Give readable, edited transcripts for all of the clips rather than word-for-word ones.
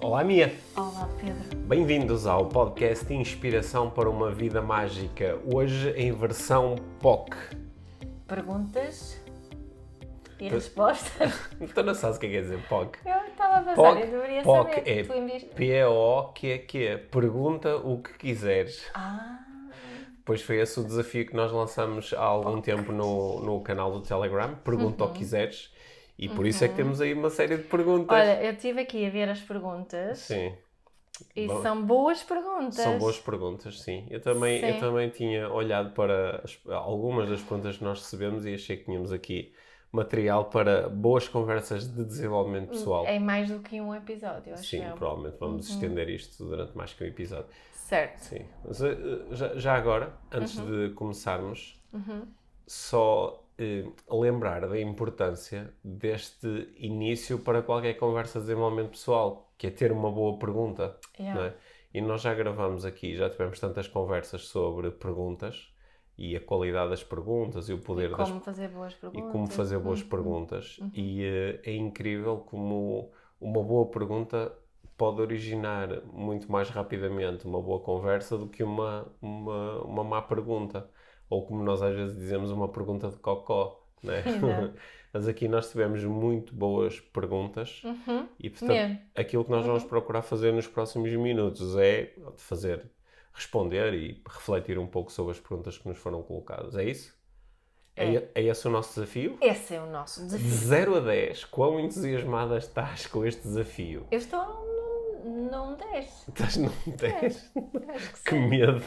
Olá, Mia! Olá, Pedro. Bem-vindos ao podcast Inspiração para uma Vida Mágica, hoje em versão POC. Perguntas e respostas. Tu não sabes o que quer dizer POC? Eu estava a pensar, POC, eu deveria POC saber. é Tu envias... P-O-Q-Q, pergunta o que quiseres. Pois foi esse o desafio que nós lançamos há algum tempo no canal do Telegram, pergunta o que quiseres, e por isso é que temos aí uma série de perguntas. Olha, eu estive aqui a ver as perguntas. Sim. E Bom, são boas perguntas. são boas perguntas, sim. Eu também tinha olhado para algumas das perguntas que nós recebemos e achei que tínhamos aqui material para boas conversas de desenvolvimento pessoal. É mais do que um episódio, acho Sim, eu. provavelmente vamos estender isto durante mais que um episódio. Certo. Sim. Mas já agora, antes de começarmos, só lembrar da importância deste início para qualquer conversa de desenvolvimento pessoal, que é ter uma boa pergunta. Yeah. Não é? E nós já gravamos aqui, já tivemos tantas conversas sobre perguntas e a qualidade das perguntas e o poder Como fazer boas perguntas. e como fazer boas perguntas. E é incrível como uma boa pergunta pode originar muito mais rapidamente uma boa conversa do que uma má pergunta. Ou como nós às vezes dizemos, uma pergunta de cocó. Né? Exato. Mas aqui nós tivemos muito boas perguntas e, portanto, Mesmo. aquilo que nós vamos procurar fazer nos próximos minutos é responder e refletir um pouco sobre as perguntas que nos foram colocadas. É isso? É esse o nosso desafio? Esse é o nosso De desafio. 0 a 10, quão entusiasmada estás com este desafio? Eu estou num 10. Estás num 10? Acho que Que sim. medo!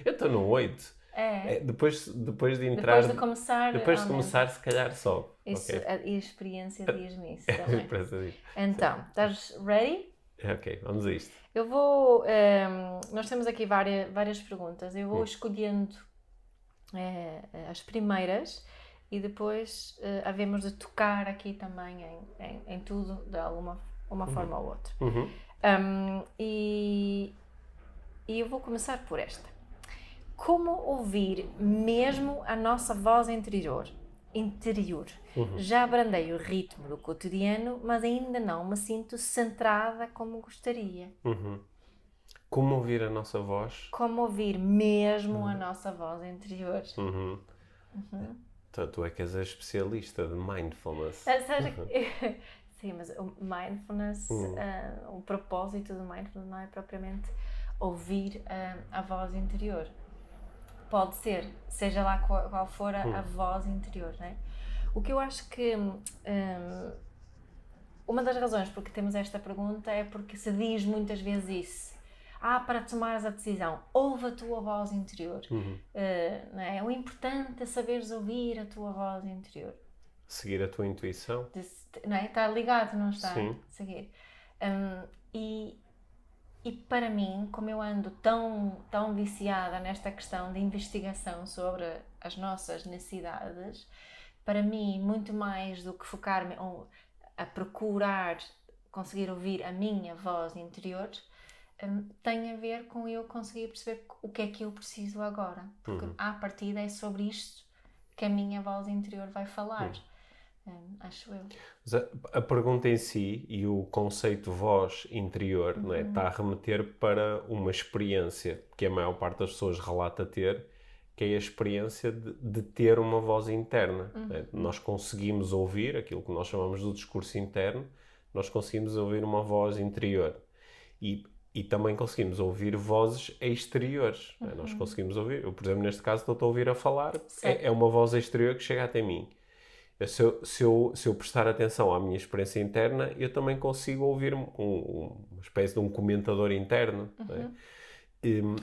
Eu estou num 8. É. Depois de entrar... Depois de começar, Depois de aumenta. começar, se calhar sobe. Isso, Ok? e a experiência diz-me isso também. Parece disso. Então, estás ready? Ok, vamos a isto. Eu vou... nós temos aqui várias perguntas. Eu vou escolhendo as primeiras e depois havemos de tocar aqui também em tudo de uma forma ou outra. E eu vou começar por esta. Como ouvir mesmo a nossa voz interior? Já abrandei o ritmo do cotidiano, mas ainda não me sinto centrada como gostaria. Como ouvir a nossa voz? Como ouvir mesmo a nossa voz interior? Tu é que és a especialista de mindfulness. Sim, mas o mindfulness, o propósito do mindfulness não é propriamente ouvir a voz interior. Pode ser, seja lá qual for a voz interior, não é? O que eu acho que uma das razões porque temos esta pergunta é porque se diz muitas vezes isso. Para tomares a decisão, ouve a tua voz interior. Não é? O importante é saberes ouvir a tua voz interior. Seguir a tua intuição. Não é? Está ligado, não está? Sim. Seguir. E para mim, como eu ando tão viciada nesta questão de investigação sobre as nossas necessidades, para mim, muito mais do que focar-me a procurar conseguir ouvir a minha voz interior, tem a ver com eu conseguir perceber o que é que eu preciso agora. Porque à partida é sobre isto que a minha voz interior vai falar. Acho eu. Mas a pergunta em si e o conceito voz interior não é, está a remeter para uma experiência que a maior parte das pessoas relata ter, que é a experiência de ter uma voz interna. Não é? Nós conseguimos ouvir aquilo que nós chamamos do discurso interno, nós conseguimos ouvir uma voz interior. E também conseguimos ouvir vozes exteriores. Não é? Nós conseguimos ouvir. Eu, por exemplo, neste caso, estou a ouvir a falar. É uma voz exterior que chega até mim. Se eu prestar atenção à minha experiência interna, eu também consigo ouvir uma espécie de um comentador interno. Não é?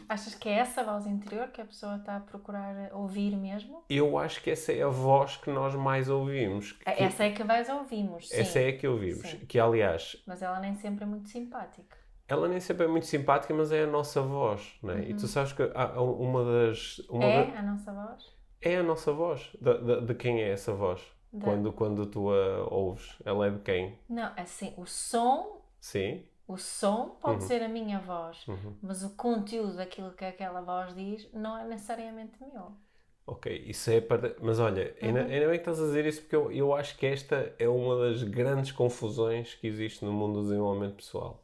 Achas que é essa voz interior que a pessoa está a procurar ouvir mesmo? Eu acho que essa é a voz que nós mais ouvimos. Essa é que mais ouvimos, sim. Essa é a que ouvimos. Sim. Que, aliás... Mas ela nem sempre é muito simpática. Ela nem sempre é muito simpática, mas é a nossa voz. Não é? E tu sabes que há A nossa voz? É a nossa voz. De quem é essa voz? Quando tu a ouves, ela é de quem? Não, assim, o som... Sim. O som pode ser a minha voz, mas o conteúdo daquilo que aquela voz diz não é necessariamente meu. Ok, isso é para. Mas olha, ainda bem que estás a dizer isso porque eu acho que esta é uma das grandes confusões que existe no mundo do desenvolvimento pessoal.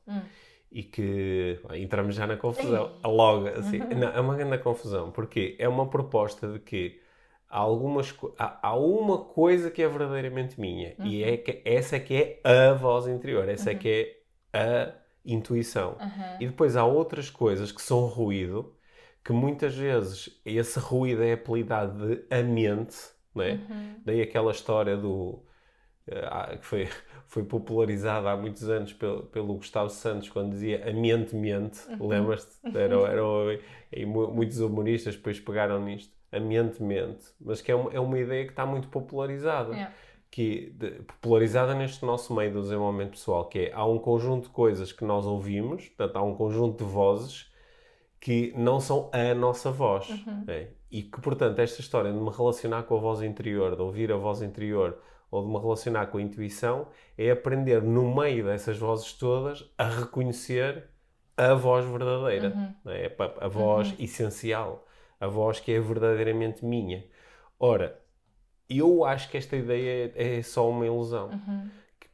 E que entramos já na confusão. Ei. Logo, assim. Não, é uma grande confusão, porque é uma proposta de que há uma coisa que é verdadeiramente minha e é que essa é que é a voz interior, essa é que é a intuição. E depois há outras coisas que são ruído, que muitas vezes esse ruído é apelidado de a mente, né? Daí aquela história que foi popularizada há muitos anos pelo Gustavo Santos quando dizia a mente mente, lembras-te? E muitos humoristas depois pegaram nisto, a mente mente, mas que é uma ideia que está muito popularizada. Yeah. Popularizada neste nosso meio do desenvolvimento pessoal, que é, há um conjunto de coisas que nós ouvimos, portanto, há um conjunto de vozes que não são a nossa voz. Né? E que, portanto, esta história de me relacionar com a voz interior, de ouvir a voz interior ou de me relacionar com a intuição, é aprender no meio dessas vozes todas a reconhecer a voz verdadeira, né? A voz essencial, a voz que é verdadeiramente minha. Ora, eu acho que esta ideia é só uma ilusão.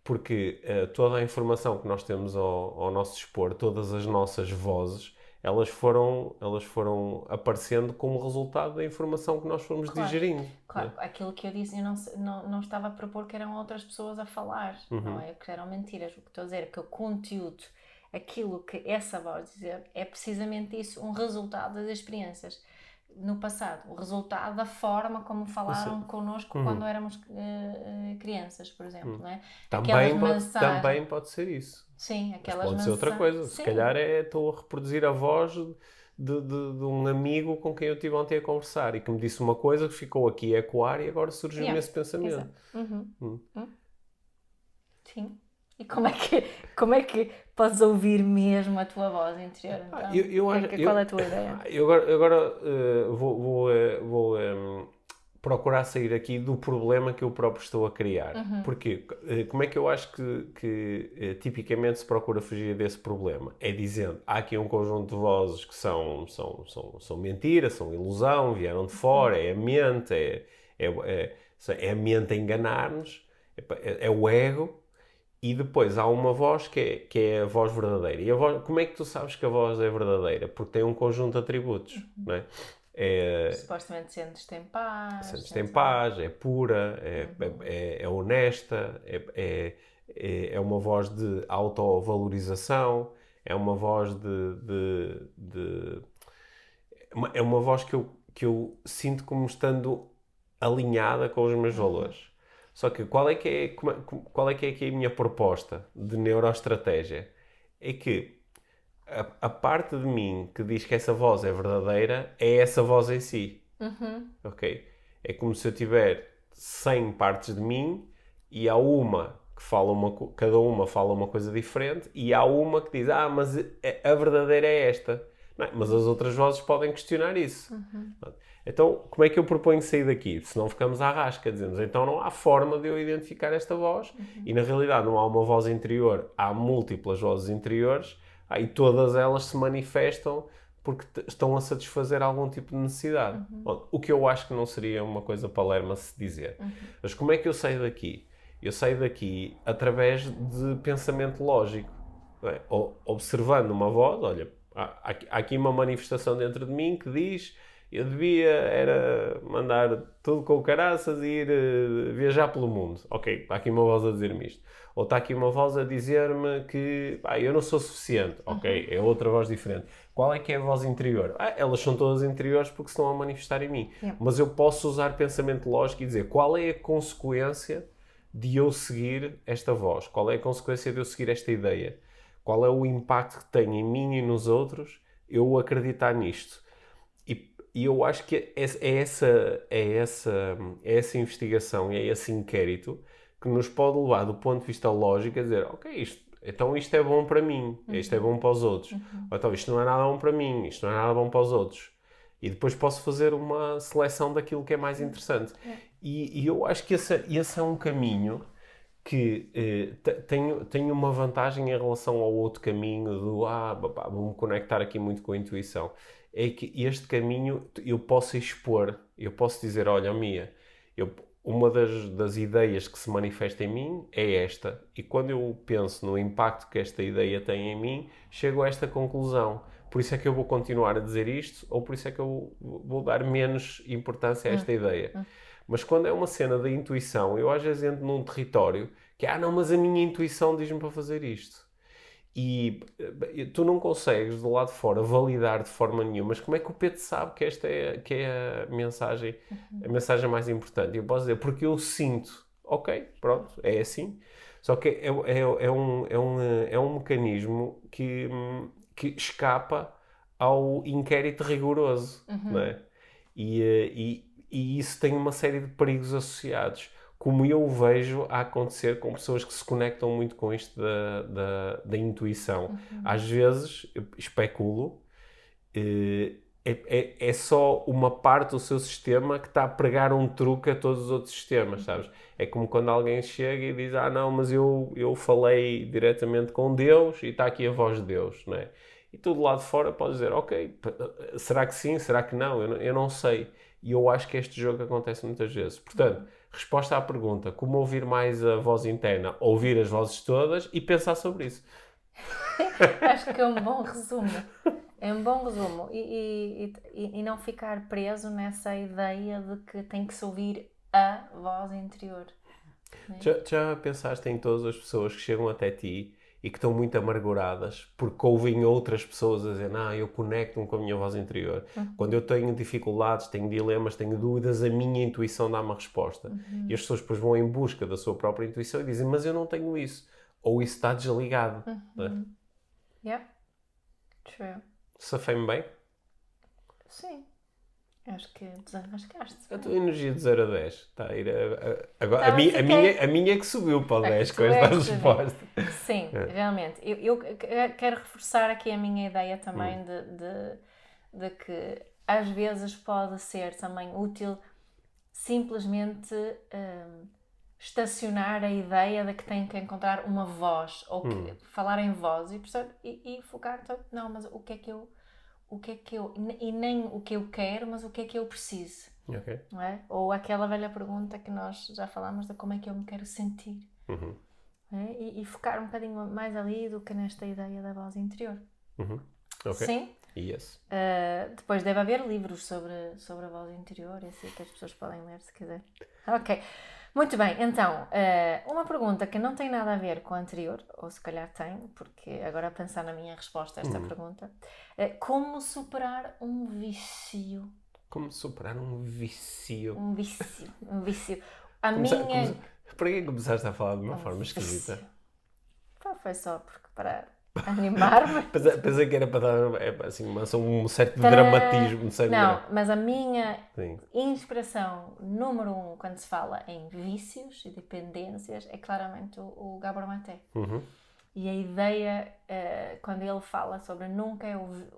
Porque toda a informação que nós temos ao nosso dispor, todas as nossas vozes, elas foram aparecendo como resultado da informação que nós fomos digerindo. Claro, aquilo que eu disse, eu não estava a propor que eram outras pessoas a falar, não é? Que eram mentiras. O que estou a dizer é que o conteúdo, aquilo que essa voz dizer, é precisamente isso, um resultado das experiências no passado, o resultado da forma como falaram connosco quando éramos crianças, por exemplo, não é? Também pode ser isso. Sim, Mas aquelas pode ser outra coisa. Sim. Se calhar estou a reproduzir a voz de um amigo com quem eu estive ontem a conversar e que me disse uma coisa que ficou aqui a ecoar e agora surgiu-me esse pensamento. Sim. E como é que podes ouvir mesmo a tua voz interior? Então, qual é a tua ideia? Eu agora vou procurar sair aqui do problema que eu próprio estou a criar. Porque como é que eu acho que tipicamente se procura fugir desse problema? É dizendo, há aqui um conjunto de vozes que são mentira, são ilusão, vieram de fora, é a mente, é a mente a enganar-nos, é o ego. E depois há uma voz que é a voz verdadeira. E como é que tu sabes que a voz é verdadeira? Porque tem um conjunto de atributos, não é? Supostamente sentes-te em paz. Sentes-te em paz, é pura, é honesta, é uma voz de autovalorização, é uma voz é uma voz que eu sinto como estando alinhada com os meus valores. Só que qual é que é aqui a minha proposta de neuroestratégia? É que a parte de mim que diz que essa voz é verdadeira é essa voz em si. Ok? É como se eu tiver 100 partes de mim e há uma que fala cada uma fala uma coisa diferente e há uma que diz, mas a verdadeira é esta. Não, mas as outras vozes podem questionar isso. Então, como é que eu proponho sair daqui? Senão ficamos à rasca, dizemos, então não há forma de eu identificar esta voz e na realidade não há uma voz interior, há múltiplas vozes interiores e todas elas se manifestam porque estão a satisfazer algum tipo de necessidade. Bom, o que eu acho que não seria uma coisa palerma se dizer. Mas como é que eu saio daqui? Eu saio daqui através de pensamento lógico. Observando uma voz, olha, há aqui uma manifestação dentro de mim que diz eu devia era mandar tudo com caraças e ir viajar pelo mundo. Ok, está aqui uma voz a dizer-me isto. Ou está aqui uma voz a dizer-me que eu não sou suficiente. Ok, é outra voz diferente. Qual é que é a voz interior? Elas são todas interiores porque se estão a manifestar em mim. Mas eu posso usar pensamento lógico e dizer qual é a consequência de eu seguir esta voz? Qual é a consequência de eu seguir esta ideia? Qual é o impacto que tem em mim e nos outros eu acreditar nisto? E eu acho que é essa investigação, é esse inquérito que nos pode levar do ponto de vista lógico a dizer, ok, então isto é bom para mim, isto é bom para os outros. Ou então isto não é nada bom para mim, isto não é nada bom para os outros. E depois posso fazer uma seleção daquilo que é mais interessante. E eu acho que esse é um caminho que tem uma vantagem em relação ao outro caminho do vou-me conectar aqui muito com a intuição. é que este caminho eu posso expor, eu posso dizer, olha, Mia, uma das ideias que se manifesta em mim é esta, e quando eu penso no impacto que esta ideia tem em mim, chego a esta conclusão. Por isso é que eu vou continuar a dizer isto, ou por isso é que eu vou dar menos importância a esta ideia. Mas quando é uma cena da intuição, eu às vezes entro num território que, não, mas a minha intuição diz-me para fazer isto. E tu não consegues, do lado de fora, validar de forma nenhuma, mas como é que o Pedro sabe que esta é a mensagem mais importante? Eu posso dizer, porque eu sinto, ok, pronto, é assim. Só que é um mecanismo que escapa ao inquérito rigoroso, não é? E isso tem uma série de perigos associados, como eu o vejo a acontecer com pessoas que se conectam muito com isto da intuição. Às vezes, eu especulo, é só uma parte do seu sistema que está a pregar um truque a todos os outros sistemas, sabes? É como quando alguém chega e diz, não, mas eu falei diretamente com Deus e está aqui a voz de Deus, não é? E tu do lado de fora podes dizer, ok, será que sim, será que não? Eu não sei. E eu acho que este jogo acontece muitas vezes. Portanto, resposta à pergunta, como ouvir mais a voz interna? Ouvir as vozes todas e pensar sobre isso. Acho que é um bom resumo. É um bom resumo. E não ficar preso nessa ideia de que tem que se ouvir a voz interior. Já pensaste em todas as pessoas que chegam até ti e que estão muito amarguradas porque ouvem outras pessoas a dizer, eu conecto-me com a minha voz interior. Quando eu tenho dificuldades, tenho dilemas, tenho dúvidas, a minha intuição dá uma resposta. E as pessoas depois vão em busca da sua própria intuição e dizem, mas eu não tenho isso. Ou isso está desligado. Yeah, true. Safei-me bem? Sim. Acho que desenrascaste. A tua energia de 0 a 10 está a ir agora, a minha é que subiu para o 10 com esta resposta. Sim, realmente. Eu quero reforçar aqui a minha ideia também de que às vezes pode ser também útil simplesmente estacionar a ideia de que tem que encontrar uma voz ou falar em voz e focar, não, mas o que é que eu e nem o que eu quero, mas o que é que eu preciso. Okay. Não é? Ou aquela velha pergunta que nós já falámos de como é que eu me quero sentir. É? E focar um bocadinho mais ali do que nesta ideia da voz interior. Okay. Sim. Yes. Depois deve haver livros sobre a voz interior, assim que as pessoas podem ler se quiser. Ok. Muito bem, então, uma pergunta que não tem nada a ver com a anterior, ou se calhar tem, porque agora a pensar na minha resposta a esta pergunta, como superar um vício? Como superar um vício? Um vício. Para que começaste a falar de uma forma esquisita? Foi só porque para animar-me. Pensei que era para dar assim, um certo dramatismo. Não, mas a minha inspiração número 1 quando se fala em vícios e dependências é claramente o Gabor Maté. E a ideia, quando ele fala sobre nunca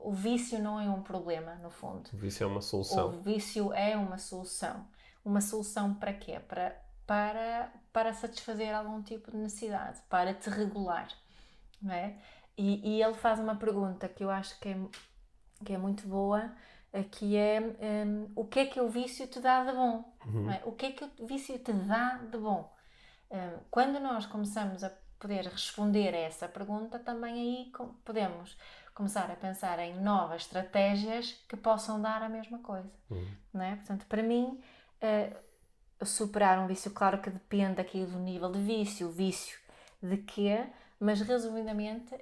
o vício não é um problema, no fundo. O vício é uma solução. O vício é uma solução. Uma solução para quê? Para satisfazer algum tipo de necessidade, para te regular, não é? E ele faz uma pergunta que eu acho que é muito boa, que é o que é que o vício te dá de bom? Não é? O que é que o vício te dá de bom? Quando nós começamos a poder responder a essa pergunta, também aí podemos começar a pensar em novas estratégias que possam dar a mesma coisa. Não é? Portanto, para mim, superar um vício, claro que depende aqui do nível de vício, o vício de quê, mas resumidamente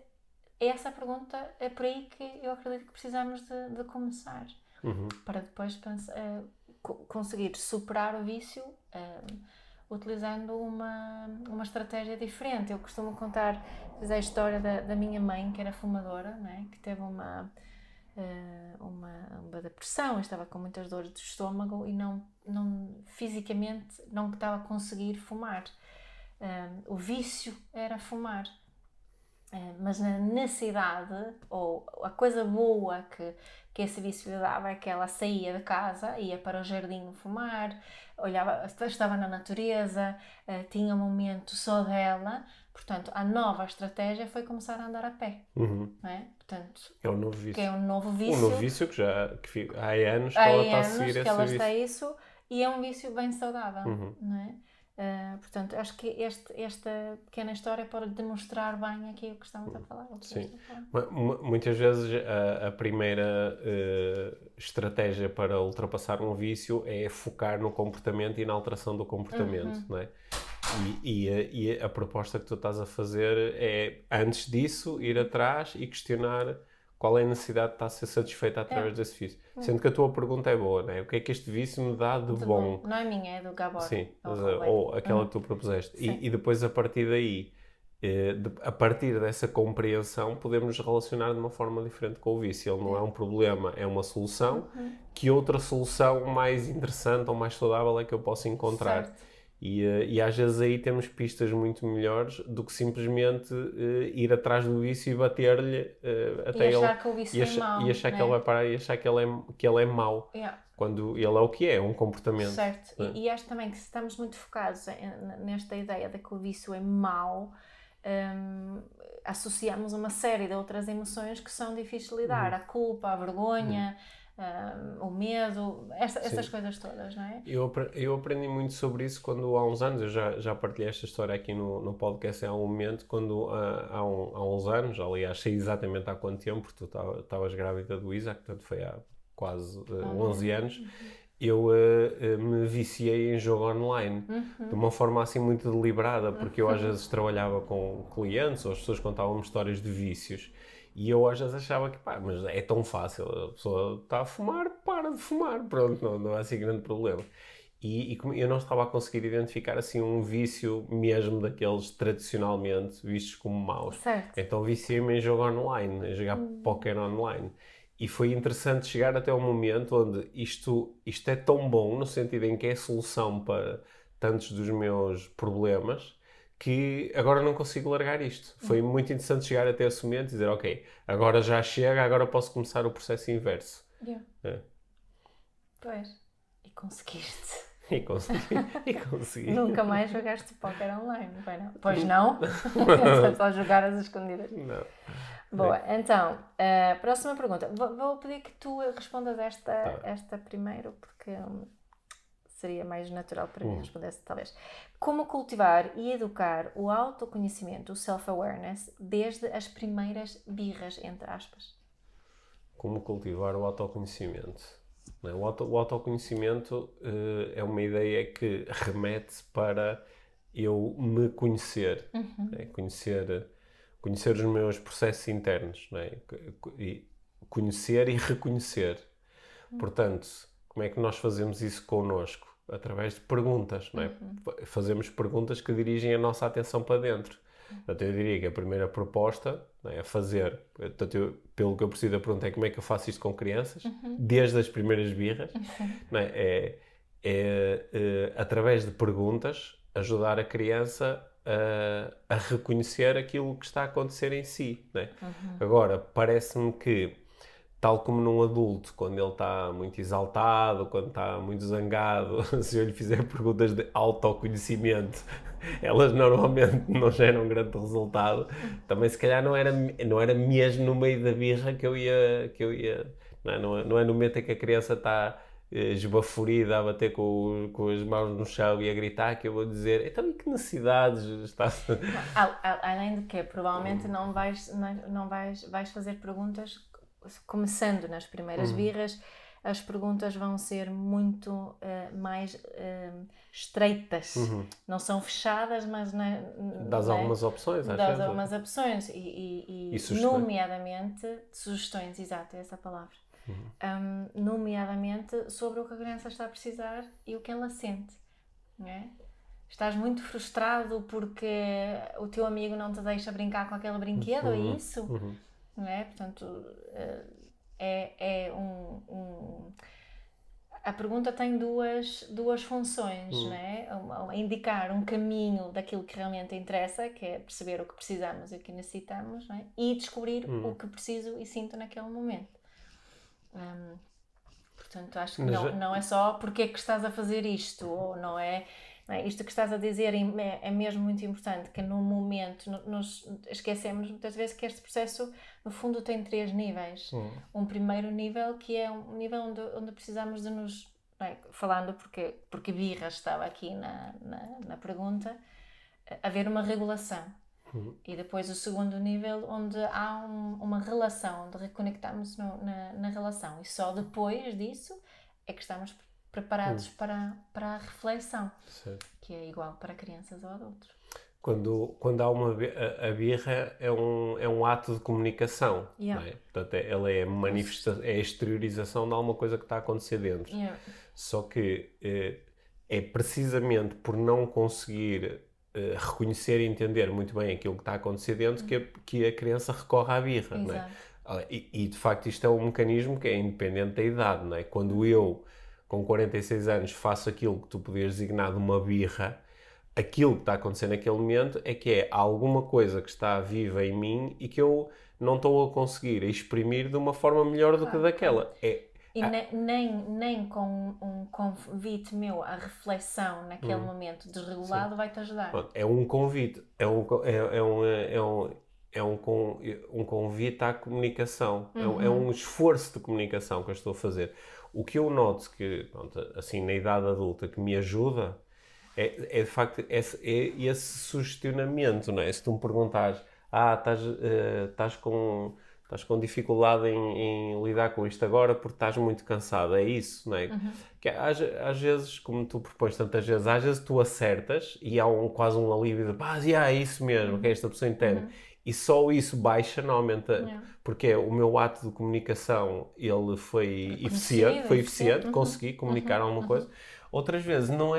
essa pergunta é por aí que eu acredito que precisamos de começar, para depois conseguir superar o vício utilizando uma estratégia diferente. Eu costumo contar a história da minha mãe, que era fumadora, não é? Que teve uma depressão, estava com muitas dores de estômago e fisicamente não estava a conseguir fumar. O vício era fumar. Mas na necessidade, ou a coisa boa que esse vício lhe dava é que ela saía de casa, ia para o jardim fumar, estava na natureza, tinha um momento só dela, Portanto, a nova estratégia foi começar a andar a pé, Uhum. não é? Portanto, É um novo vício. que é um novo Um vício. novo vício que há anos que Há ela está a anos seguir que esse ela está a vício. isso e é um vício bem saudável, Uhum. não é? Portanto, acho que esta pequena história pode demonstrar bem aqui o que estamos a falar. Sim. Muitas vezes a primeira estratégia para ultrapassar um vício é focar no comportamento e na alteração do comportamento, não é? E a proposta que tu estás a fazer é, antes disso, ir atrás e questionar qual é a necessidade de estar a ser satisfeita através desse vício. Sendo que a tua pergunta é boa, não é? O que é que este vício me dá de bom? Não é minha, é do Gabor. Sim, ou aquela que tu propuseste. E depois, a partir daí, a partir dessa compreensão, podemos nos relacionar de uma forma diferente com o vício. Ele não é um problema, é uma solução. Que outra solução mais interessante ou mais saudável é que eu posso encontrar? Certo. E às vezes aí temos pistas muito melhores do que simplesmente ir atrás do vício e bater-lhe até E achar ele... que o vício é mau, E achar né? que ele vai parar e achar que ele é mau. Yeah. Quando ele é o que é um comportamento. Certo. E acho também que se estamos muito focados nesta ideia de que o vício é mau, associamos uma série de outras emoções que são difíceis de lidar. A culpa, a vergonha, o medo, essas coisas todas, não é? Eu aprendi muito sobre isso quando há uns anos, eu já partilhei esta história aqui no podcast há um momento, quando há uns anos, aliás, sei exatamente há quanto tempo, porque tu estavas grávida do Isaac, portanto foi há quase 11 anos, eu me viciei em jogo online, de uma forma assim muito deliberada, porque eu às vezes trabalhava com clientes ou as pessoas contavam-me histórias de vícios e eu às vezes achava que, pá, mas é tão fácil, a pessoa está a fumar, para de fumar, pronto, não há assim grande problema. E como eu não estava a conseguir identificar assim um vício mesmo daqueles tradicionalmente vistos como maus. Certo. Então viciei-me em jogo online, a jogar póquer online. E foi interessante chegar até um momento onde isto é tão bom, no sentido em que é solução para tantos dos meus problemas, que agora não consigo largar isto. Foi muito interessante chegar até esse momento e dizer, ok, agora já chega, agora posso começar o processo inverso. Yeah. É. Pois. E conseguiste. E consegui. Nunca mais jogaste póquer online, foi não? Pois não? Só jogar às escondidas. Não. Boa, então, próxima pergunta. Vou pedir que tu respondas esta primeiro, porque seria mais natural para mim responder esta, talvez. Como cultivar e educar o autoconhecimento, o self-awareness, desde as primeiras birras, entre aspas? Como cultivar o autoconhecimento? O autoconhecimento é uma ideia que remete para eu me conhecer, conhecer os meus processos internos, não é? Conhecer e reconhecer. Portanto, como é que nós fazemos isso connosco? Através de perguntas, não é? Fazemos perguntas que dirigem a nossa atenção para dentro. Portanto, eu diria que a primeira proposta, não é, a fazer, portanto, pelo que eu preciso da pergunta é como é que eu faço isto com crianças, desde as primeiras birras, não é? Através de perguntas, ajudar a criança a reconhecer aquilo que está a acontecer em si, não é? Agora, parece-me que, tal como num adulto, quando ele está muito exaltado, quando está muito zangado, se eu lhe fizer perguntas de autoconhecimento, elas normalmente não geram um grande resultado. Também, se calhar, não era mesmo no meio da birra que eu ia não é no momento em que a criança está esbaforida a bater com as mãos no chão e a gritar que eu vou dizer, então, e que necessidades está... Além de que, provavelmente não vais fazer perguntas, começando nas primeiras birras, as perguntas vão ser muito mais estreitas. Não são fechadas, mas... Dás algumas opções, às vezes. Dás algumas opções e nomeadamente, sugestões, exato, é essa a palavra. Nomeadamente sobre o que a criança está a precisar e o que ela sente, não é? Estás muito frustrado porque o teu amigo não te deixa brincar com aquele brinquedo, é isso? Não é? Portanto, a pergunta tem duas funções, não é? Indicar um caminho daquilo que realmente interessa, que é perceber o que precisamos e o que necessitamos, não é? E descobrir o que preciso e sinto naquele momento. Portanto, acho que não é só porque é que estás a fazer isto, ou não é não é? Isto que estás a dizer é mesmo muito importante, que no momento nós esquecemos muitas vezes que este processo, no fundo, tem 3 níveis. Um primeiro nível, que é um nível onde precisamos de nos... falando porque birra estava aqui na pergunta, haver uma regulação. E depois o segundo nível, onde há uma relação, onde reconectamos na relação. E só depois disso é que estamos preparados para a reflexão, certo. Que é igual para crianças ou adultos. Quando há a birra é um ato de comunicação, Yeah. não é? Portanto, ela é é a exteriorização de alguma coisa que está a acontecer dentro. Yeah. Só que é precisamente por não conseguir reconhecer e entender muito bem aquilo que está a acontecer dentro que a criança recorre à birra, não é? E de facto isto é um mecanismo que é independente da idade, não é? Quando eu, com 46 anos, faço aquilo que tu podias designar de uma birra, aquilo que está a acontecer naquele momento é que é alguma coisa que está viva em mim e que eu não estou a conseguir exprimir de uma forma melhor do que daquela. E nem com um convite meu à reflexão naquele momento desregulado vai-te ajudar. Pronto, é um convite, um convite à comunicação, é um esforço de comunicação que eu estou a fazer. O que eu noto que, pronto, assim, na idade adulta, que me ajuda é de facto esse sugestionamento, não é? Se tu me perguntares, estás com dificuldade em lidar com isto agora porque estás muito cansado, é isso, não é? Que às vezes, como tu propões tantas vezes, às vezes tu acertas e há quase um alívio de é isso mesmo, que esta pessoa entende. E só isso baixa, não aumenta, porque o meu ato de comunicação, ele foi eficiente, consegui comunicar alguma coisa. Outras vezes não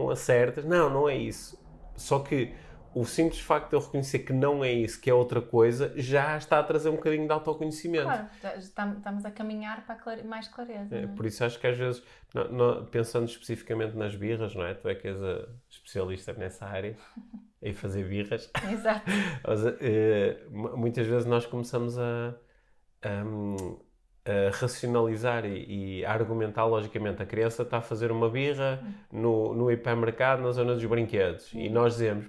acertas, não é isso. Só que o simples facto de eu reconhecer que não é isso, que é outra coisa, já está a trazer um bocadinho de autoconhecimento. Claro, estamos a caminhar para mais clareza. Não é? Por isso acho que às vezes, pensando especificamente nas birras, não é? Tu é que és a especialista nessa área, em fazer birras. Exato. Mas, muitas vezes nós começamos a racionalizar e a argumentar logicamente. A criança está a fazer uma birra no hipermercado, na zona dos brinquedos. E nós dizemos,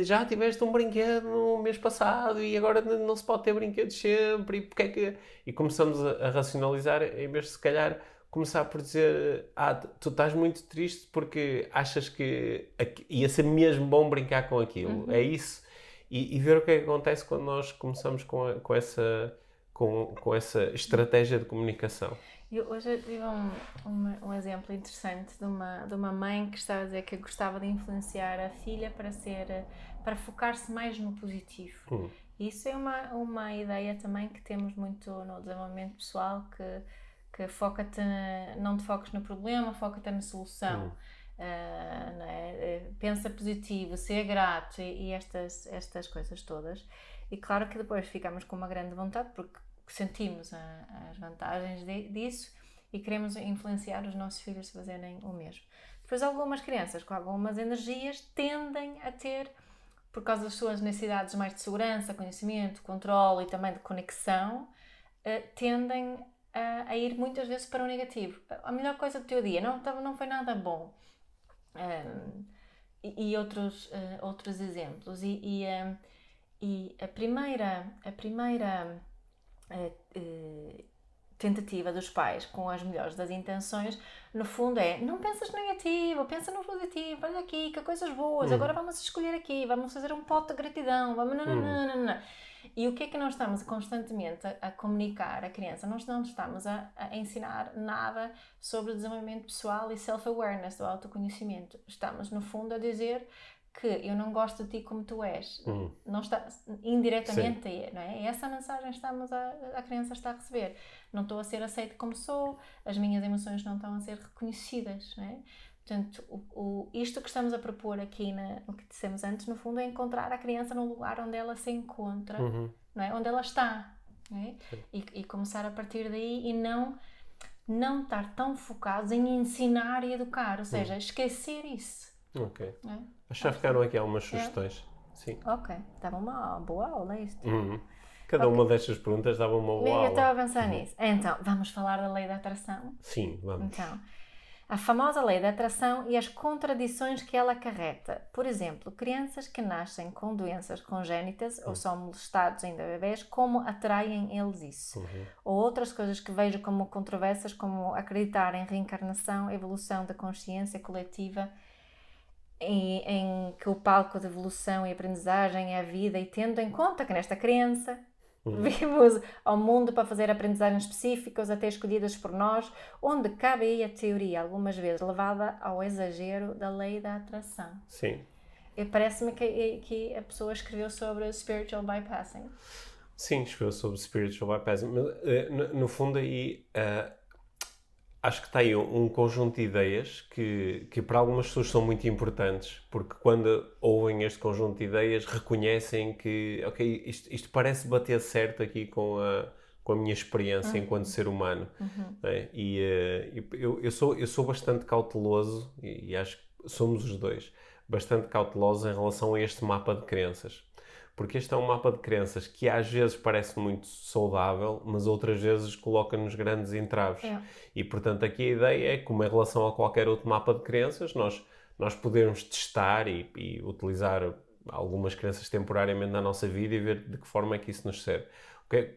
já tiveste um brinquedo no mês passado e agora não se pode ter brinquedos sempre. E porque é que... E começamos a racionalizar, em vez de se calhar começar por dizer, tu estás muito triste porque achas que ia ser mesmo bom brincar com aquilo. É isso. E ver o que é que acontece quando nós começamos com essa estratégia de comunicação. Eu hoje tive um exemplo interessante de uma mãe que estava a dizer que gostava de influenciar a filha para focar-se mais no positivo. Isso é uma ideia também que temos muito no desenvolvimento pessoal, que foca-te, não te foques no problema, foca-te na solução. Não é? Pensa positivo, ser grato e estas coisas todas. E claro que depois ficamos com uma grande vontade porque sentimos as vantagens disso e queremos influenciar os nossos filhos a fazerem o mesmo. Depois algumas crianças com algumas energias tendem a ter, por causa das suas necessidades mais de segurança, conhecimento, controle e também de conexão, tendem a ir muitas vezes para o negativo. A melhor coisa do teu dia não foi nada bom. E outros exemplos. E a primeira tentativa dos pais, com as melhores das intenções, no fundo não pensas negativo, pensa no positivo, olha aqui, que coisas boas, agora vamos escolher aqui, vamos fazer um pote de gratidão, vamos... E o que é que nós estamos constantemente a comunicar à criança? Nós não estamos a ensinar nada sobre desenvolvimento pessoal e self-awareness, do autoconhecimento. Estamos, no fundo, a dizer que eu não gosto de ti como tu és. Não está, indiretamente, não é? É essa a mensagem que a criança está a receber. Não estou a ser aceito como sou, as minhas emoções não estão a ser reconhecidas, não é? Portanto, isto que estamos a propor aqui no que dissemos antes, no fundo, é encontrar a criança no lugar onde ela se encontra, não é? Onde ela está, não é? E começar a partir daí e não estar tão focados em ensinar e educar, ou seja, esquecer isso. Ok. É? Acho que já ficaram aqui algumas sugestões. Sim. Ok, estava uma boa aula isto. Cada uma destas perguntas dava uma boa aula. Eu estava a pensar nisso. Então, vamos falar da lei da atração? Sim, vamos. Então, A famosa lei da atração e as contradições que ela acarreta. Por exemplo, crianças que nascem com doenças congénitas ou são molestados ainda bebés, como atraem eles isso? Ou outras coisas que vejo como controversas, como acreditar em reencarnação, evolução da consciência coletiva, em que o palco de evolução e aprendizagem é a vida, e tendo em conta que nesta crença vimos ao mundo para fazer aprendizagens específicas, até escolhidas por nós, onde cabe aí a teoria, algumas vezes levada ao exagero da lei da atração. Sim. Parece-me que a pessoa escreveu sobre spiritual bypassing. Sim, escreveu sobre spiritual bypassing. Mas, no fundo aí, acho que está aí um conjunto de ideias que para algumas pessoas são muito importantes, porque quando ouvem este conjunto de ideias reconhecem que, ok, isto parece bater certo aqui com a minha experiência enquanto ser humano. Né? E eu sou bastante cauteloso, e acho que somos os dois, bastante cautelosos em relação a este mapa de crenças. Porque este é um mapa de crenças que às vezes parece muito saudável, mas outras vezes coloca-nos grandes entraves. E portanto aqui a ideia é que, como em relação a qualquer outro mapa de crenças, nós podemos testar e utilizar algumas crenças temporariamente na nossa vida e ver de que forma é que isso nos serve.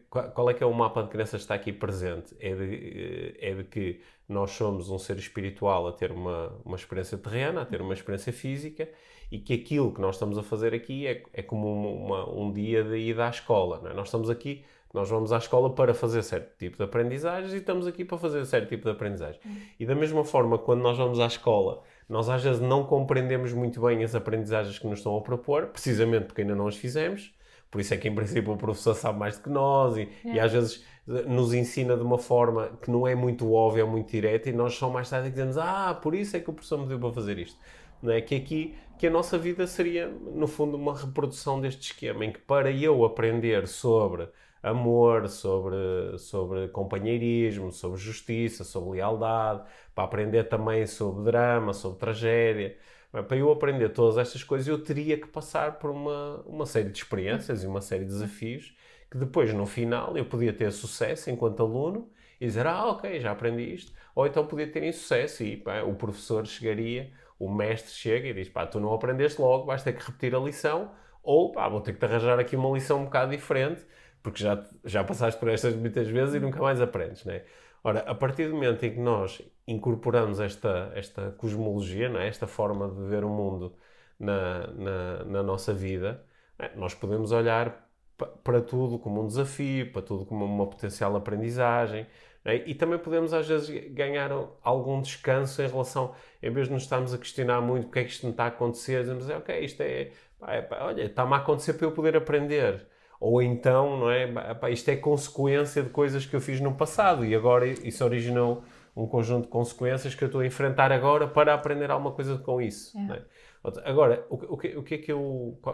Qual é que é o mapa de crenças que está aqui presente? É de que nós somos um ser espiritual a ter uma experiência terrena, a ter uma experiência física, e que aquilo que nós estamos a fazer aqui é como um dia de ida à escola. Não é? Nós estamos aqui, nós vamos à escola para fazer certo tipo de aprendizagens e estamos aqui para fazer certo tipo de aprendizagem. E da mesma forma, quando nós vamos à escola, nós às vezes não compreendemos muito bem as aprendizagens que nos estão a propor, precisamente porque ainda não as fizemos. Por isso é que, em princípio, o professor sabe mais do que nós e às vezes nos ensina de uma forma que não é muito óbvia ou muito direta, e nós só mais tarde dizemos, por isso é que o professor me deu para fazer isto. Não é? Que a nossa vida seria, no fundo, uma reprodução deste esquema, em que para eu aprender sobre amor, sobre companheirismo, sobre justiça, sobre lealdade, para aprender também sobre drama, sobre tragédia, para eu aprender todas estas coisas, eu teria que passar por uma série de experiências e uma série de desafios que depois, no final, eu podia ter sucesso enquanto aluno e dizer, ok, já aprendi isto. Ou então podia ter insucesso e o professor chegaria, o mestre chega e diz, tu não aprendeste logo, vais ter que repetir a lição, ou vou ter que te arranjar aqui uma lição um bocado diferente, porque já passaste por estas muitas vezes e nunca mais aprendes, não é? Ora, a partir do momento em que nós incorporamos esta cosmologia, não é? Esta forma de ver o mundo na nossa vida, nós podemos olhar para tudo como um desafio, para tudo como uma potencial aprendizagem, e também podemos às vezes ganhar algum descanso em relação, em vez de nos estarmos a questionar muito porque é que isto não está a acontecer, dizemos, ok, isto olha, está-me a acontecer para eu poder aprender. Ou então, não é? Isto é consequência de coisas que eu fiz no passado e agora isso originou um conjunto de consequências que eu estou a enfrentar agora para aprender alguma coisa com isso. Não é? Agora,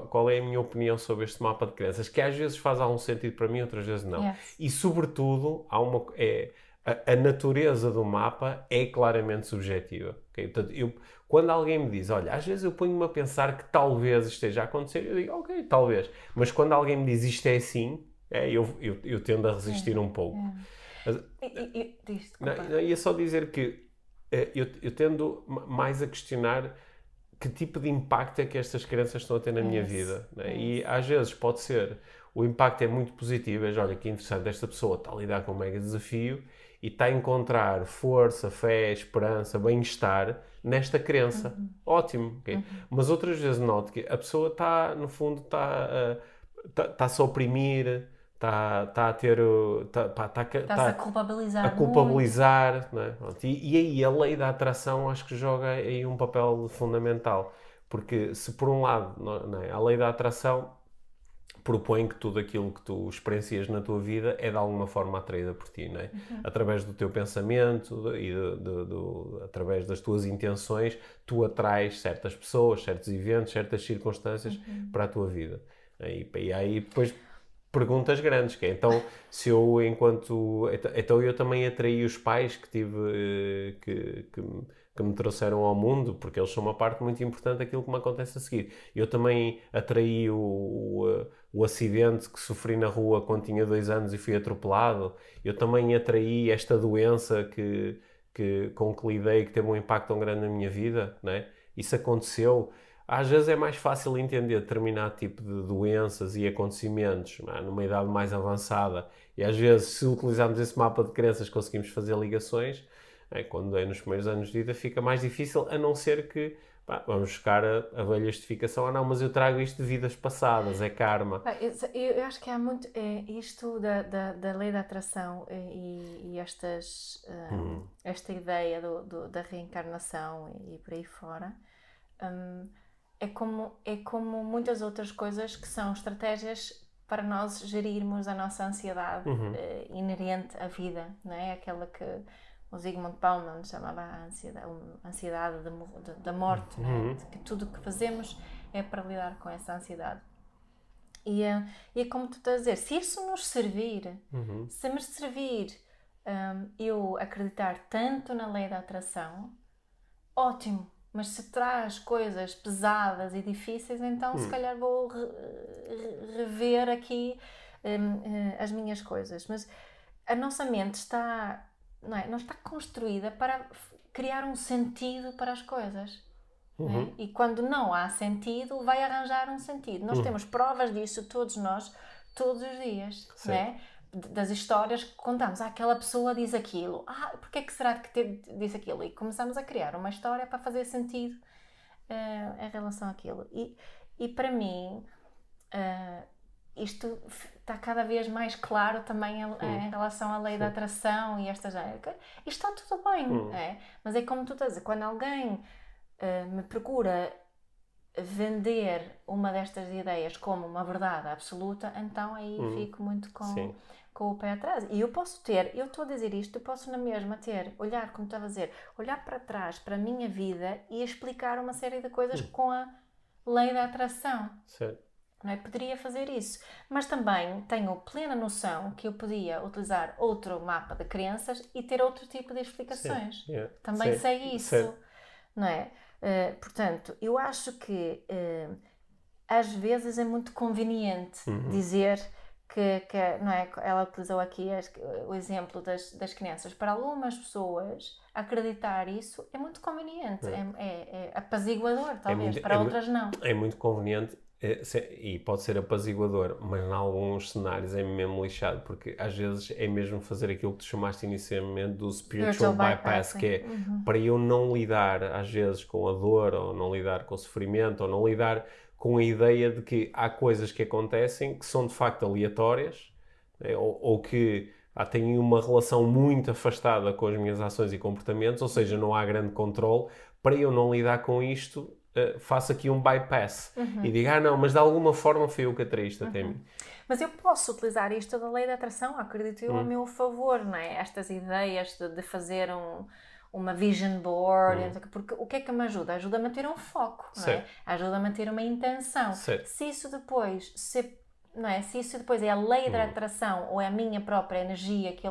qual é a minha opinião sobre este mapa de crenças? Que às vezes faz algum sentido para mim, outras vezes não. E, sobretudo, a natureza do mapa é claramente subjetiva. Okay? Portanto, quando alguém me diz, olha, às vezes eu ponho-me a pensar que talvez esteja a acontecer, eu digo, ok, talvez. Mas quando alguém me diz isto é assim, eu tendo a resistir um pouco. Não, ia só dizer que eu tendo mais a questionar que tipo de impacto é que estas crenças estão a ter na minha vida. Né? E às vezes pode ser, o impacto é muito positivo, olha que interessante, esta pessoa está a lidar com um mega desafio e está a encontrar força, fé, esperança, bem-estar nesta crença. Ótimo. Okay? Mas outras vezes noto que a pessoa está, no fundo, está-se a oprimir, está a ter... Está-se a culpabilizar. A culpabilizar. Não é? E aí a lei da atração acho que joga aí um papel fundamental. Porque se por um lado não é, a lei da atração propõe que tudo aquilo que tu experiencias na tua vida é de alguma forma atraída por ti, não é? Através do teu pensamento e através das tuas intenções, tu atrais certas pessoas, certos eventos, certas circunstâncias para a tua vida. E aí depois perguntas grandes, que é, então, se eu então eu também atraí os pais que tive, que me trouxeram ao mundo, porque eles são uma parte muito importante daquilo que me acontece a seguir. Eu também atraí o acidente que sofri na rua quando tinha 2 anos e fui atropelado. Eu também atraí esta doença que com que lidei, que teve um impacto tão grande na minha vida, né? Isso aconteceu. Às vezes é mais fácil entender determinado tipo de doenças e acontecimentos, não é? Numa idade mais avançada. E às vezes, se utilizarmos esse mapa de crenças, conseguimos fazer ligações. Quando é nos primeiros anos de vida, fica mais difícil, a não ser que vamos buscar a velha justificação. Não, mas eu trago isto de vidas passadas, é karma. Eu acho que há muito isto da lei da atração e esta ideia da reencarnação e por aí fora. É como muitas outras coisas que são estratégias para nós gerirmos a nossa ansiedade inerente à vida, não é? Aquela que o Zygmunt Bauman chamava a ansiedade da morte, não é? Que tudo o que fazemos é para lidar com essa ansiedade. E é como tu estás a dizer, se isso nos servir, se me servir eu acreditar tanto na lei da atração, ótimo. Mas se traz coisas pesadas e difíceis, então se calhar vou rever aqui as minhas coisas. Mas a nossa mente não está construída para criar um sentido para as coisas. Não é? E quando não há sentido, vai arranjar um sentido. Nós temos provas disso, todos nós, todos os dias. Não é? Das histórias que contamos. Aquela pessoa diz aquilo. Porquê é que será que diz aquilo? E começamos a criar uma história para fazer sentido em relação àquilo. E para mim, isto está cada vez mais claro também em relação à lei da atração e estas... Isto está tudo bem, mas é como tu estás a dizer, quando alguém me procura vender uma destas ideias como uma verdade absoluta, então aí fico muito com o pé atrás. E eu estou a dizer isto, eu posso na mesma olhar, como estava a dizer, olhar para trás, para a minha vida e explicar uma série de coisas com a lei da atração. Certo. Não é? Poderia fazer isso. Mas também tenho plena noção que eu podia utilizar outro mapa de crenças e ter outro tipo de explicações. Também sei isso. Não é? Portanto, eu acho que às vezes é muito conveniente dizer que não é? Ela utilizou aqui o exemplo das crianças. Para algumas pessoas, acreditar isso é muito conveniente, é apaziguador, talvez, para outras não. É muito conveniente e pode ser apaziguador, mas em alguns cenários é mesmo lixado, porque às vezes é mesmo fazer aquilo que tu chamaste inicialmente do spiritual bypass, que é para eu não lidar às vezes com a dor, ou não lidar com o sofrimento, ou não lidar com a ideia de que há coisas que acontecem que são de facto aleatórias, ou que têm uma relação muito afastada com as minhas ações e comportamentos, ou seja, não há grande controle. Para eu não lidar com isto, faço aqui um bypass e digo, não, mas de alguma forma foi eu que atraí isto até mim. Mas eu posso utilizar isto da lei da atração, acredito eu, a meu favor, não é? Estas ideias de fazer uma vision board, porque o que é que me ajuda? Ajuda-me a ter um foco, não é? Ajuda-me a ter uma intenção. Se isso depois é a lei da atração ou é a minha própria energia que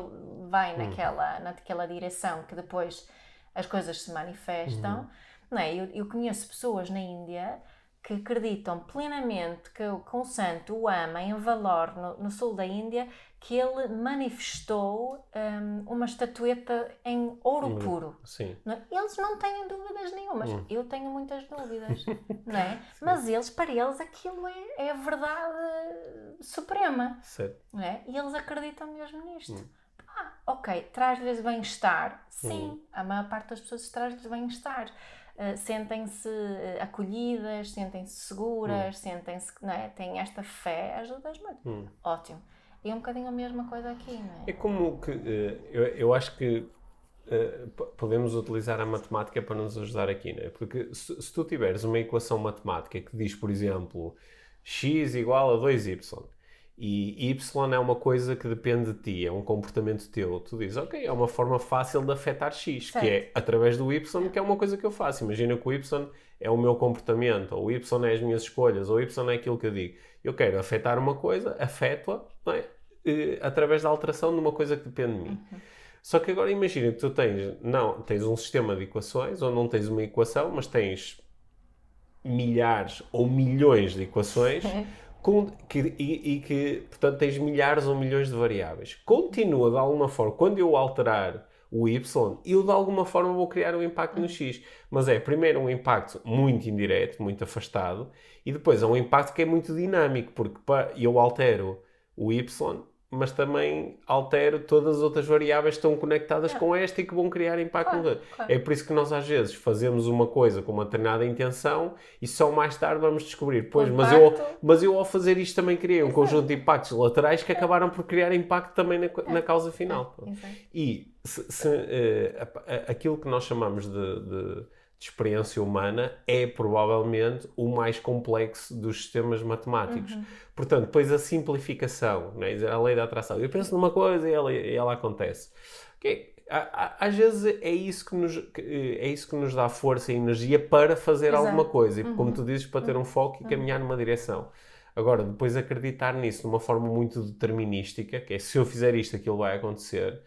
vai naquela direção que depois as coisas se manifestam, não é? Eu conheço pessoas na Índia que acreditam plenamente que o santo o ama em Valor, no sul da Índia, que ele manifestou uma estatueta em ouro puro. Sim. Eles não têm dúvidas nenhumas. Eu tenho muitas dúvidas, não é? Mas para eles aquilo é a verdade suprema. Não é? E eles acreditam mesmo nisto. Ok, traz-lhes bem-estar. Sim, a maior parte das pessoas traz-lhes bem-estar. Sentem-se acolhidas, sentem-se seguras, sentem-se, não é? Têm esta fé, ajuda-as muito. Ótimo. E é um bocadinho a mesma coisa aqui, não é? É como que eu acho que podemos utilizar a matemática para nos ajudar aqui, não é? Porque se tu tiveres uma equação matemática que diz, por exemplo, x igual a 2y, e y é uma coisa que depende de ti, é um comportamento teu. Tu dizes, ok, é uma forma fácil de afetar x, que é através do y, que é uma coisa que eu faço. Imagina que o y é o meu comportamento, ou o y é as minhas escolhas, ou o y é aquilo que eu digo. Eu quero afetar uma coisa, afeto-a, não é? Através da alteração de uma coisa que depende de mim. Só que agora imagina que tu tens um sistema de equações, ou não tens uma equação, mas tens milhares ou milhões de equações, que, portanto, tens milhares ou milhões de variáveis. Continua, de alguma forma, quando eu alterar o Y, eu de alguma forma vou criar um impacto no X. Mas é primeiro um impacto muito indireto, muito afastado, e depois é um impacto que é muito dinâmico, porque eu altero o Y, mas também altero todas as outras variáveis que estão conectadas com esta e que vão criar impacto no outro. Claro. É por isso que nós às vezes fazemos uma coisa com uma determinada intenção e só mais tarde vamos descobrir, pois, mas eu ao fazer isto também criei um conjunto de impactos laterais que acabaram por criar impacto também na causa final. E aquilo que nós chamamos de experiência humana é provavelmente o mais complexo dos sistemas matemáticos. Portanto, depois a simplificação, né? A lei da atração. Eu penso numa coisa e ela acontece. Às vezes é isso que nos dá força e energia para fazer alguma coisa. E como tu dizes, para ter um foco e caminhar numa direção. Agora, depois acreditar nisso de uma forma muito determinística, que é se eu fizer isto, aquilo vai acontecer,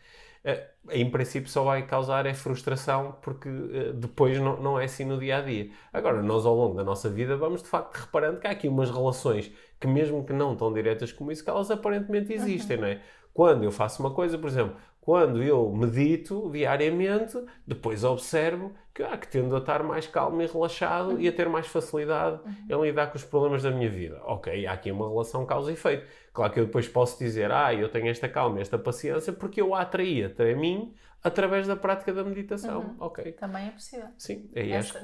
em princípio só vai causar frustração, porque depois não é assim no dia a dia. Agora, nós ao longo da nossa vida vamos de facto reparando que há aqui umas relações que, mesmo que não tão diretas como isso, que elas aparentemente existem, não é? Quando eu faço uma coisa, por exemplo, quando eu medito diariamente, depois observo que tendo a estar mais calmo e relaxado e a ter mais facilidade em lidar com os problemas da minha vida. Ok, há aqui uma relação causa e efeito. Claro que eu depois posso dizer, eu tenho esta calma, esta paciência, porque eu a atraí até a mim através da prática da meditação. Ok. Também é possível. Sim, acho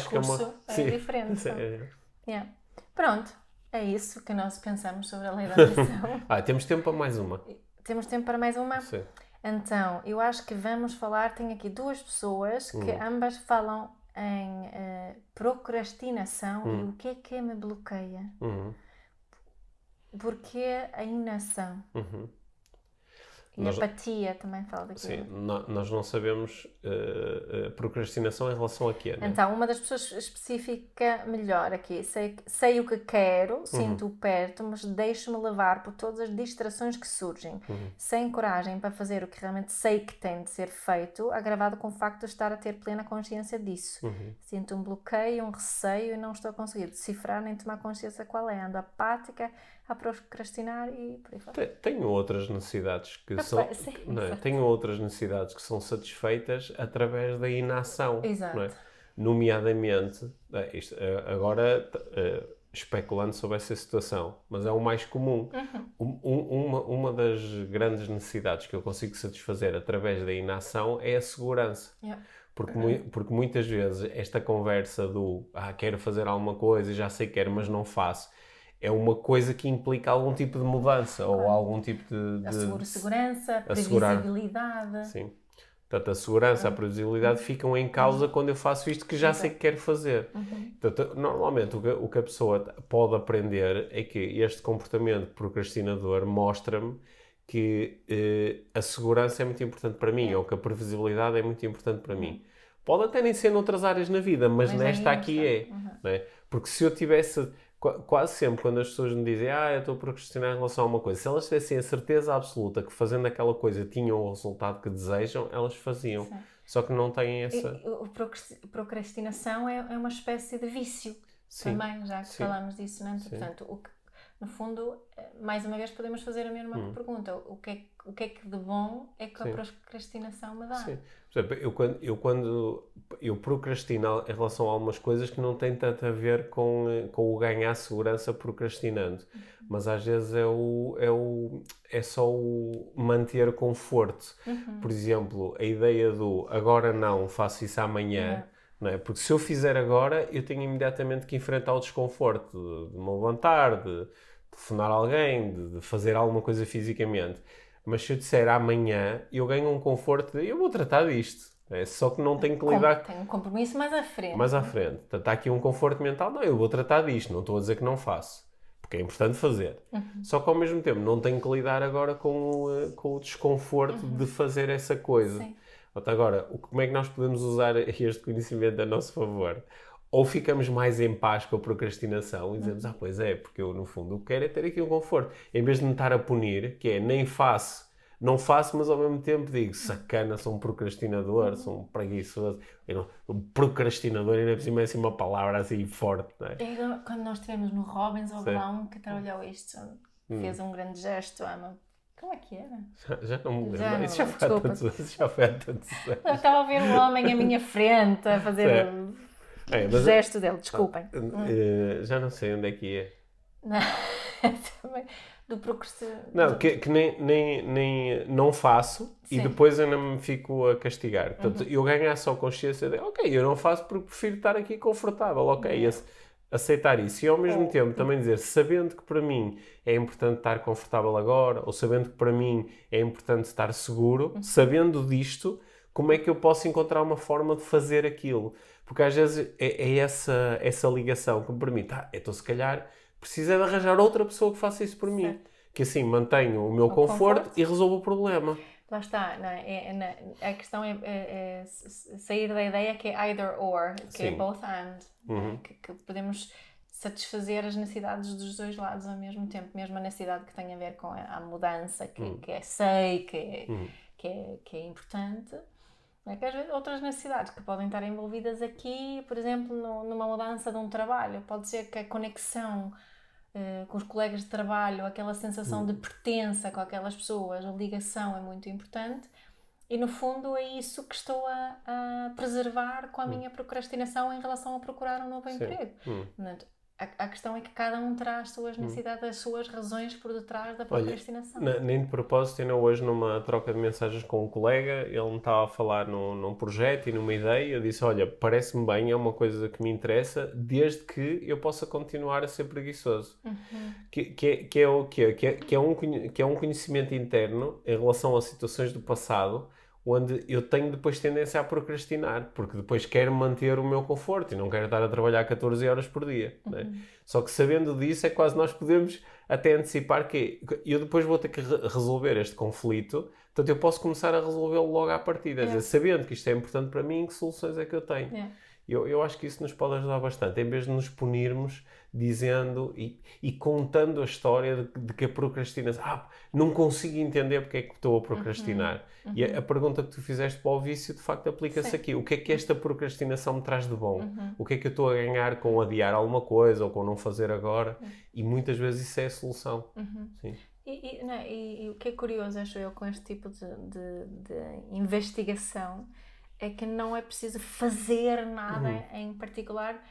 que é uma... diferente. Yeah. Pronto, é isso que nós pensamos sobre a lei da atração. Temos tempo para mais uma. Temos tempo para mais uma? Sim. Então, eu acho que vamos falar, tenho aqui duas pessoas que ambas falam em procrastinação e o que é me bloqueia. Porque a inação. E apatia também fala daquilo. Sim, nós não sabemos procrastinação em relação a quê, né? Então, uma das pessoas especifica melhor aqui. Sei o que quero, sinto-o perto, mas deixo-me levar por todas as distrações que surgem. Sem coragem para fazer o que realmente sei que tem de ser feito, agravado com o facto de estar a ter plena consciência disso. Sinto um bloqueio, um receio e não estou a conseguir decifrar nem tomar consciência qual é. Ando apática, a procrastinar e por aí fora. Tenho outras necessidades que são... Tenho outras necessidades que são satisfeitas através da inação. Exato. Não é? Nomeadamente, agora especulando sobre essa situação, mas é o mais comum. Uma das grandes necessidades que eu consigo satisfazer através da inação é a segurança. Porque muitas vezes esta conversa do quero fazer alguma coisa e já sei que quero, mas não faço, é uma coisa que implica algum tipo de mudança ou algum tipo de... Asseguro segurança, previsibilidade. Sim. Portanto, a segurança, a previsibilidade ficam em causa quando eu faço isto que já sei que quero fazer. Portanto, normalmente o que a pessoa pode aprender é que este comportamento procrastinador mostra-me que a segurança é muito importante para mim ou que a previsibilidade é muito importante para mim. Pode até nem ser noutras áreas na vida, mas nesta aqui é. Não é? Porque se eu tivesse... Quase sempre quando as pessoas me dizem eu estou a procrastinar em relação a uma coisa, se elas tivessem a certeza absoluta que fazendo aquela coisa tinham o resultado que desejam, elas faziam. Sim. Só que não têm essa... Procrastinação é uma espécie de vício. Sim. Também, já que falámos disso, não é? Portanto, no fundo, mais uma vez podemos fazer a mesma pergunta. O que é que de bom é que a procrastinação me dá? Sim. Por exemplo, eu procrastino em relação a algumas coisas que não têm tanto a ver com o ganhar segurança procrastinando. Mas às vezes é só o manter conforto. Por exemplo, a ideia do agora não, faço isso amanhã. Não é? Porque se eu fizer agora, eu tenho imediatamente que enfrentar o desconforto de me levantar, de telefonar alguém, de fazer alguma coisa fisicamente. Mas se eu disser amanhã, eu ganho um conforto de eu vou tratar disto. É? Só que não tenho que lidar... Tem um compromisso mais à frente. Mais à frente. Portanto, há aqui um conforto mental. Não, eu vou tratar disto. Não estou a dizer que não faço. Porque é importante fazer. Só que ao mesmo tempo não tenho que lidar agora com o desconforto de fazer essa coisa. Sim. Agora, como é que nós podemos usar este conhecimento a nosso favor? Ou ficamos mais em paz com a procrastinação e dizemos, pois é, porque eu no fundo o que quero é ter aqui um conforto. Em vez de me estar a punir, que é nem faço, não faço, mas ao mesmo tempo digo, sacana, sou um procrastinador, sou um preguiçoso. Um procrastinador ainda por cima é assim uma palavra assim forte, não é? Quando nós estivemos no Robbins, houve lá um que trabalhou isto, fez um grande gesto, Como é que era? Já não me lembro. Já não Isso já lembro, foi há desculpa. tantos anos. Já foi há tantos anos. Eu estava a ver um homem à minha frente a fazer o Mas, gesto dele, desculpem. já não sei onde é que é. Não, também do procrastinação. Não, que não faço e Sim. depois ainda me fico a castigar. Portanto, eu ganhar só consciência de, ok, eu não faço porque prefiro estar aqui confortável, ok, aceitar isso. E ao mesmo tempo também dizer, sabendo que para mim é importante estar confortável agora, ou sabendo que para mim é importante estar seguro, sabendo disto, como é que eu posso encontrar uma forma de fazer aquilo? Porque às vezes é essa ligação que me permite, então se calhar preciso é de arranjar outra pessoa que faça isso por mim. Que assim mantenha o meu conforto e resolva o problema. Lá está, não é? A questão é sair da ideia que é either or, que é both and, que podemos satisfazer as necessidades dos dois lados ao mesmo tempo, mesmo a necessidade que tem a ver com a mudança, que é importante. É que às vezes outras necessidades que podem estar envolvidas aqui, por exemplo, numa mudança de um trabalho, pode ser que a conexão com os colegas de trabalho, aquela sensação de pertença com aquelas pessoas, a ligação é muito importante e no fundo é isso que estou a preservar com a minha procrastinação em relação a procurar um novo emprego. Portanto, a questão é que cada um terá as suas necessidades, as suas razões por detrás da procrastinação. Olha, nem de propósito, ainda hoje numa troca de mensagens com um colega, ele me estava a falar num projeto e numa ideia, eu disse, olha, parece-me bem, é uma coisa que me interessa, desde que eu possa continuar a ser preguiçoso. Que é o quê? Que é um conhecimento interno em relação a situações do passado, onde eu tenho depois tendência a procrastinar, porque depois quero manter o meu conforto e não quero estar a trabalhar 14 horas por dia. Né? Só que sabendo disso é quase nós podemos até antecipar que eu depois vou ter que resolver este conflito, portanto eu posso começar a resolvê-lo logo à partida, dizer, sabendo que isto é importante para mim, que soluções é que eu tenho. Eu acho que isso nos pode ajudar bastante, em vez de nos punirmos dizendo e contando a história de que a procrastinação... não consigo entender porque é que estou a procrastinar. E a pergunta que tu fizeste para o vício, de facto, aplica-se aqui. O que é que esta procrastinação me traz de bom? O que é que eu estou a ganhar com adiar alguma coisa ou com não fazer agora? E muitas vezes isso é a solução. Sim. E o que é curioso, acho eu, com este tipo de investigação é que não é preciso fazer nada em particular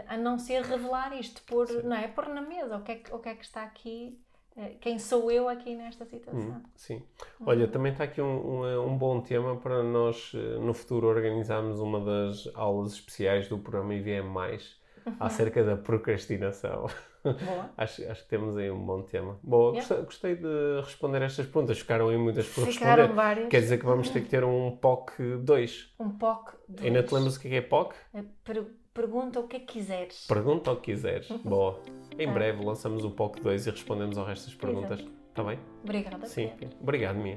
a não ser revelar isto, pôr na mesa o que é que está aqui, quem sou eu aqui nesta situação. Sim. Olha, também está aqui um bom tema para nós no futuro organizarmos uma das aulas especiais do programa IVM+, acerca da procrastinação. Boa. Acho que temos aí um bom tema. Boa, gostei de responder estas perguntas. Ficaram aí muitas por Ficaram responder. várias. Quer dizer que vamos ter que ter um POC 2. Um POC 2. Ainda te lembras o que é POC? Pergunta o que quiseres. Pergunta o que quiseres. Boa. Em breve lançamos o POC 2 e respondemos ao resto das perguntas. Está bem? Obrigada. Sim. Obrigado, Mia.